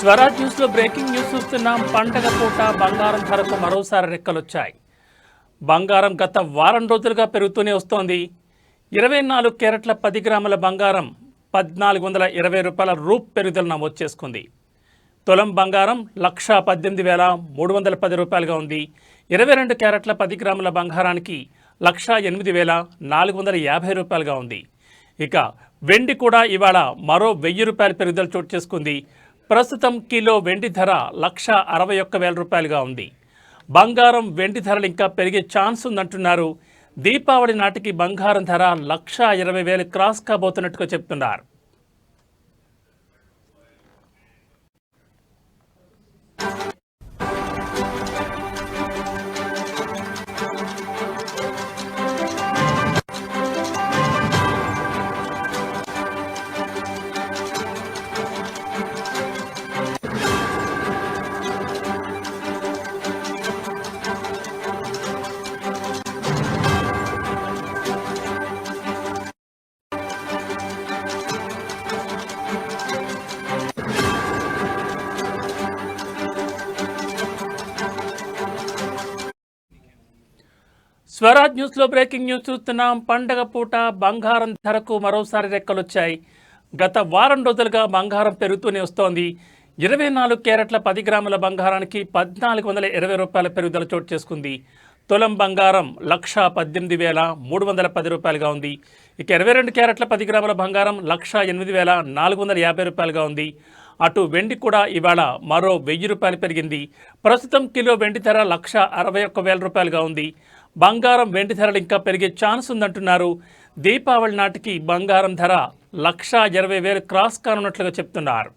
Swaraj news లో breaking news చూస్తున్నాం. పండగ పూట బంగారం ధరకు మరోసారి రెక్కలొచ్చాయి. బంగారం గత వారం రోజులుగా పెరుగుతూనే వస్తోంది. 24 క్యారెట్ల 10 గ్రాముల బంగారం 1420 రూపాయల పెరుగుదల నమోదు చేసుకుంది. తులం బంగారం 1,18,310 రూపాయలుగా ఉంది. 22 క్యారెట్ల 10 గ్రాముల బంగారానికి 1,08,450 రూపాయలుగా ఉంది. ఇక వెండి కూడా ఇవాళ మరో 1000 రూపాయల పెరుగుదల చోటు చేసుకుంది. ప్రస్తుతం కిలో వెండి ధర 1,61,000 రూపాయలుగా ఉంది. బంగారం వెండి ధరలు ఇంకా పెరిగే ఛాన్స్ ఉందంటున్నారు. దీపావళి నాటికి బంగారం ధర 1,20,000 క్రాస్ కాబోతున్నట్టుగా చెప్తున్నారు. స్వరాజ్ న్యూస్లో బ్రేకింగ్ న్యూస్ చూస్తున్నాం. పండగ పూట బంగారం ధరకు మరోసారి రెక్కలొచ్చాయి. గత వారం రోజులుగా బంగారం పెరుగుతూనే వస్తోంది. 24 క్యారెట్ల 10 గ్రాముల బంగారానికి 1,420 రూపాయల పెరుగుదల చోటు చేసుకుంది. తులం బంగారం 1,18,310 రూపాయలుగా ఉంది. ఇక 22 క్యారెట్ల 10 గ్రాముల బంగారం 1,08,450 రూపాయలుగా ఉంది. అటు వెండి కూడా ఇవాళ మరో 1000 రూపాయలు పెరిగింది. ప్రస్తుతం కిలో వెండి ధర 1,61,000 రూపాయలుగా ఉంది. బంగారం వెండి ధరలు ఇంకా పెరిగే ఛాన్స్ ఉందంటున్నారు. దీపావళి నాటికి బంగారం ధర 1,20,000 క్రాస్ కానున్నట్లుగా చెప్తున్నారు.